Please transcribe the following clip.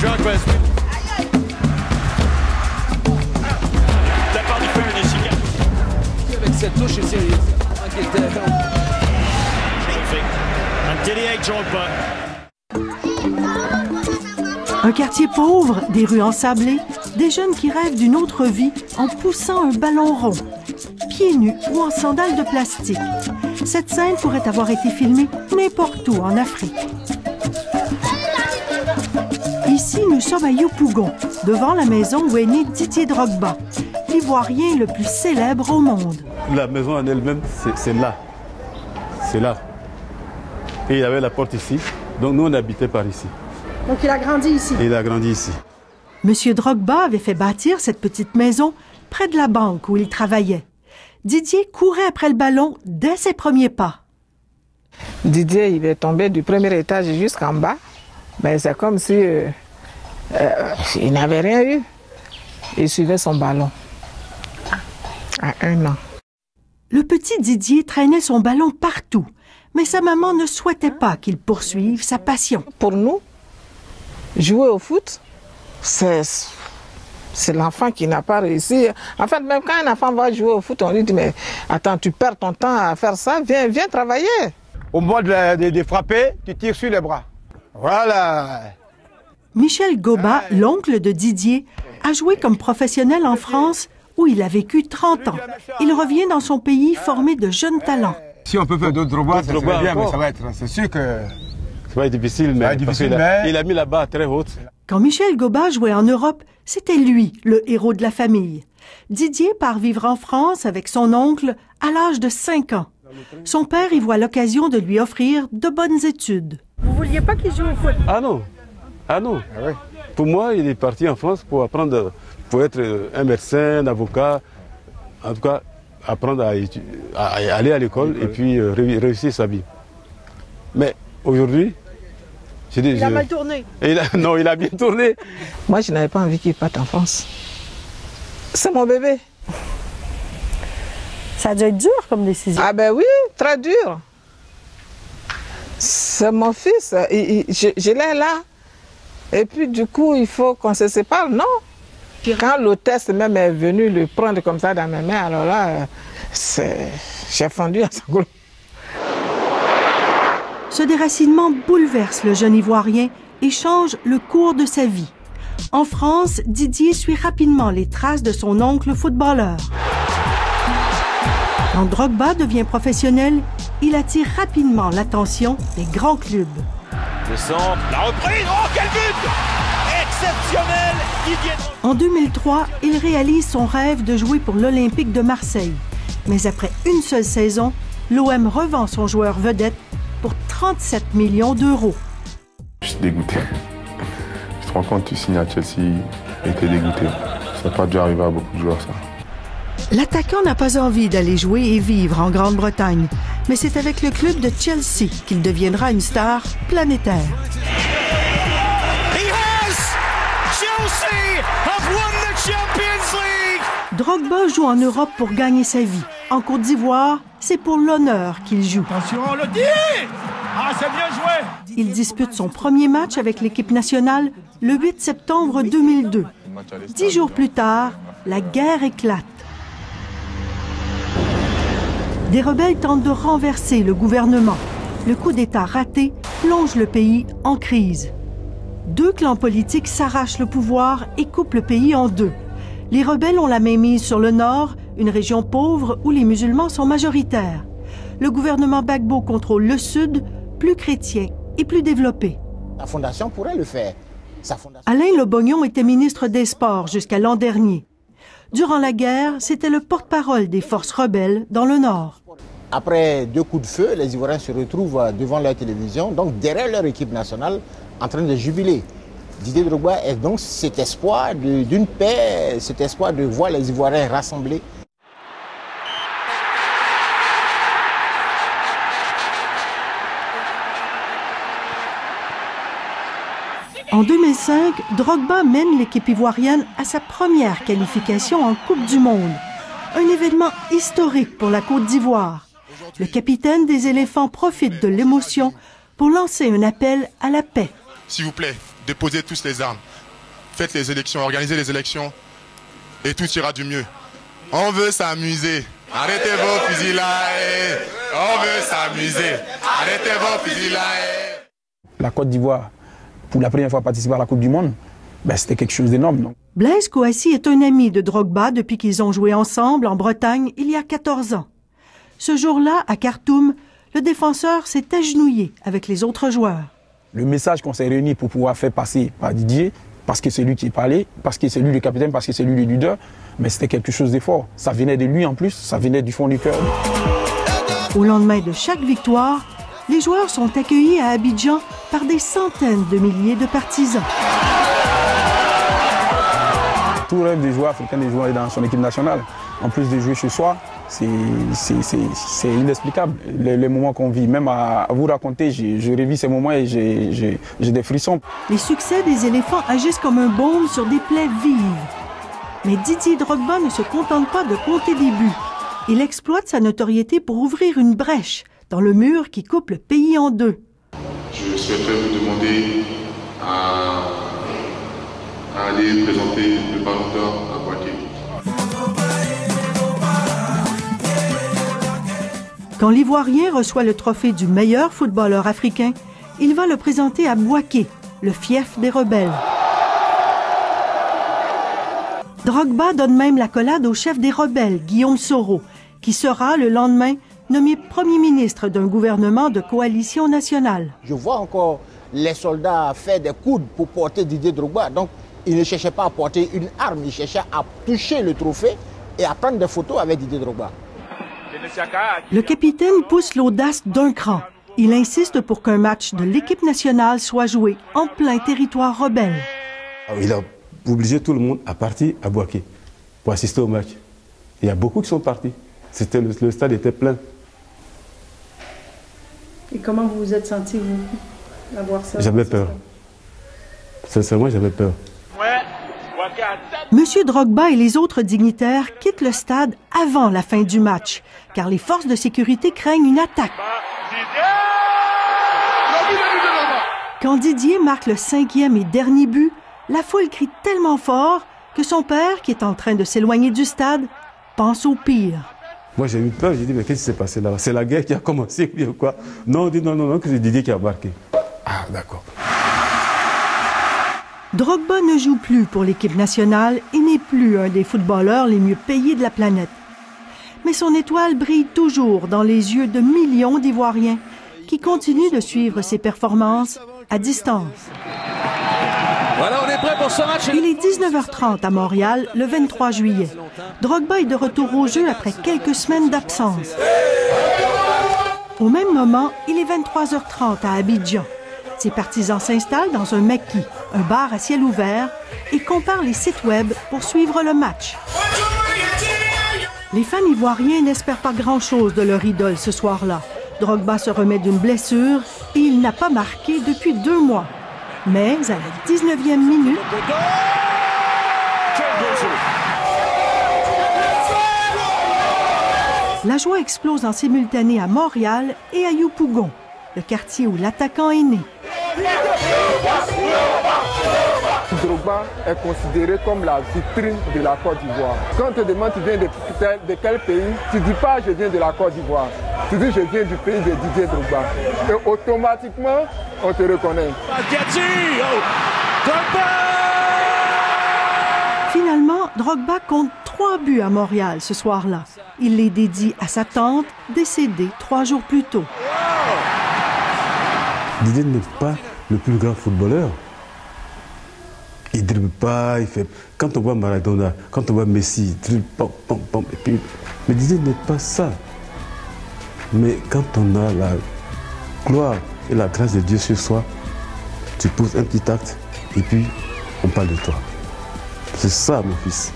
Drogba's. La part du feu, avec cette touche, c'est sérieux. Didier Drogba. Un quartier pauvre, des rues ensablées, des jeunes qui rêvent d'une autre vie en poussant un ballon rond, pieds nus ou en sandales de plastique. Cette scène pourrait avoir été filmée n'importe où en Afrique. Ici, nous sommes à Yopougon, devant la maison où est né Didier Drogba, l'Ivoirien le plus célèbre au monde. La maison en elle-même, c'est là. C'est là. Et il y avait la porte ici. Donc nous, on habitait par ici. Donc il a grandi ici? Il a grandi ici. Monsieur Drogba avait fait bâtir cette petite maison près de la banque où il travaillait. Didier courait après le ballon dès ses premiers pas. Didier, il est tombé du premier étage jusqu'en bas. Ben, c'est comme si il n'avait rien eu. Il suivait son ballon à 1 an. Le petit Didier traînait son ballon partout, mais sa maman ne souhaitait pas qu'il poursuive sa passion. Pour nous, jouer au foot, c'est l'enfant qui n'a pas réussi. En fait, même quand un enfant va jouer au foot, on lui dit « Mais attends, tu perds ton temps à faire ça, viens travailler ». Au moment de frapper, tu tires sur les bras. Voilà. Michel Goba, l'oncle de Didier, a joué comme professionnel en France où il a vécu 30 ans. Il revient dans son pays formé de jeunes talents. Si on peut faire d'autres Drogba, ça serait bien, mais ça va être, c'est sûr que... Ça va être difficile, mais, il a mis la barre très haute. Quand Michel Goba jouait en Europe, c'était lui, le héros de la famille. Didier part vivre en France avec son oncle à l'âge de 5 ans. Son père y voit l'occasion de lui offrir de bonnes études. Vous vouliez pas qu'il joue au foot? Ah non. Ah non. Ah ouais. Pour moi, il est parti en France pour apprendre, pour être un médecin, un avocat, en tout cas, apprendre à aller à l'école et puis réussir sa vie. Mais aujourd'hui, il a mal tourné. Non, il a bien tourné. Moi, je n'avais pas envie qu'il parte en France. C'est mon bébé. Ça a dû être dur comme décision. Ah ben oui, très dur. C'est mon fils, je l'ai là. Et puis du coup, il faut qu'on se sépare, non? Quand l'hôtesse même est venue le prendre comme ça dans mes mains, alors là, j'ai fondu à sa gueule. Ce déracinement bouleverse le jeune Ivoirien et change le cours de sa vie. En France, Didier suit rapidement les traces de son oncle footballeur. Quand Drogba devient professionnel, il attire rapidement l'attention des grands clubs. Le centre, la reprise, oh quel but! Exceptionnel! Didier Drogba. En 2003, il réalise son rêve de jouer pour l'Olympique de Marseille. Mais après une seule saison, l'OM revend son joueur vedette pour 37 millions d'euros. Je suis dégoûté. Tu te rends compte, tu signes à Chelsea et tu es dégoûté. Ça n'a pas dû arriver à beaucoup de joueurs, ça. L'attaquant n'a pas envie d'aller jouer et vivre en Grande-Bretagne, mais c'est avec le club de Chelsea qu'il deviendra une star planétaire. Drogba joue en Europe pour gagner sa vie. En Côte d'Ivoire, c'est pour l'honneur qu'il joue. Attention, on le dit! Ah, c'est bien joué! Il dispute son premier match avec l'équipe nationale le 8 septembre 2002. 10 jours plus tard, la guerre éclate. Des rebelles tentent de renverser le gouvernement. Le coup d'État raté plonge le pays en crise. 2 clans politiques s'arrachent le pouvoir et coupent le pays en 2. Les rebelles ont la mainmise sur le nord, une région pauvre où les musulmans sont majoritaires. Le gouvernement Gbagbo contrôle le sud, plus chrétien et plus développé. La fondation pourrait le faire. Alain Lobognon était ministre des Sports jusqu'à l'an dernier. Durant la guerre, c'était le porte-parole des forces rebelles dans le nord. Après 2 coups de feu, les Ivoiriens se retrouvent devant leur télévision, donc derrière leur équipe nationale, en train de jubiler. Didier Drogba est donc cet espoir d'une paix, cet espoir de voir les Ivoiriens rassemblés. En 2005, Drogba mène l'équipe ivoirienne à sa première qualification en Coupe du Monde. Un événement historique pour la Côte d'Ivoire. Le capitaine des éléphants profite de l'émotion pour lancer un appel à la paix. S'il vous plaît, déposez tous les armes. faites les élections, organisez les élections et tout ira du mieux. On veut s'amuser. Arrêtez vos fusils là. On veut s'amuser. Arrêtez vos fusils là. La Côte d'Ivoire, pour la première fois participer à la Coupe du Monde, ben, c'était quelque chose d'énorme. Blaise Kouassi est un ami de Drogba depuis qu'ils ont joué ensemble en Bretagne il y a 14 ans. Ce jour-là, à Khartoum, le défenseur s'est agenouillé avec les autres joueurs. Le message qu'on s'est réunis pour pouvoir faire passer par Didier, parce que c'est lui qui parlait, parce que c'est lui le capitaine, parce que c'est lui le leader, mais c'était quelque chose de fort. Ça venait de lui en plus, ça venait du fond du cœur. Au lendemain de chaque victoire, les joueurs sont accueillis à Abidjan par des centaines de milliers de partisans. Tout rêve des joueurs africains de jouer dans son équipe nationale. En plus de jouer chez soi, c'est inexplicable. Les moments qu'on vit, même à vous raconter, je revis ces moments et j'ai des frissons. Les succès des éléphants agissent comme un baume sur des plaies vives. Mais Didier Drogba ne se contente pas de compter des buts. Il exploite sa notoriété pour ouvrir une brèche dans le mur qui coupe le pays en deux. Je souhaiterais vous demander à aller présenter le Ballon d'Or à Boaké. Quand l'Ivoirien reçoit le trophée du meilleur footballeur africain, il va le présenter à Boaké, le fief des rebelles. Drogba donne même l'accolade au chef des rebelles, Guillaume Soro, qui sera le lendemain nommé Premier ministre d'un gouvernement de coalition nationale. Je vois encore les soldats faire des coudes pour porter Didier Drogba. Donc, ils ne cherchaient pas à porter une arme, ils cherchaient à toucher le trophée et à prendre des photos avec Didier Drogba. Le capitaine pousse l'audace d'un cran. Il insiste pour qu'un match de l'équipe nationale soit joué en plein territoire rebelle. Il a obligé tout le monde à partir à Boaké pour assister au match. Il y a beaucoup qui sont partis. Le stade était plein. Et comment vous vous êtes senti, vous, à voir ça? J'avais peur. Sincèrement, j'avais peur. Monsieur Drogba et les autres dignitaires quittent le stade avant la fin du match, car les forces de sécurité craignent une attaque. Quand Didier marque le 5e et dernier but, la foule crie tellement fort que son père, qui est en train de s'éloigner du stade, pense au pire. Moi, j'ai eu peur, j'ai dit, mais qu'est-ce qui s'est passé là? C'est la guerre qui a commencé ou quoi? Non, on dit non, que c'est Didier qui a marqué. Ah, d'accord. Drogba ne joue plus pour l'équipe nationale et n'est plus un des footballeurs les mieux payés de la planète. Mais son étoile brille toujours dans les yeux de millions d'Ivoiriens qui continuent de suivre ses performances à distance. Voilà, on est prêt pour ce match. Il est 19h30 à Montréal, le 23 juillet. Drogba est de retour au jeu après quelques semaines d'absence. Au même moment, il est 23h30 à Abidjan. Ses partisans s'installent dans un maquis, un bar à ciel ouvert, et comparent les sites web pour suivre le match. Les fans ivoiriens n'espèrent pas grand-chose de leur idole ce soir-là. Drogba se remet d'une blessure et il n'a pas marqué depuis 2 mois. Mais à la 19e minute, la joie explose en simultané à Montréal et à Yopougon, le quartier où l'attaquant est né. Drogba est considéré comme la vitrine de la Côte d'Ivoire. Quand on te demande tu viens de quel pays, tu ne dis pas je viens de la Côte d'Ivoire. Tu dis je viens du pays de Didier Drogba. Et automatiquement, on te reconnaît. Finalement, Drogba compte 3 buts à Montréal ce soir-là. Il les dédie à sa tante, décédée 3 jours plus tôt. Didier n'est pas le plus grand footballeur. Il ne dribble pas, il fait... Quand on voit Maradona, quand on voit Messi, il dribble, pom, pom, pom, et puis... Mais Didier n'est pas ça. Mais quand on a la gloire et la grâce de Dieu sur soi, tu poses un petit acte et puis on parle de toi. C'est ça, mon fils.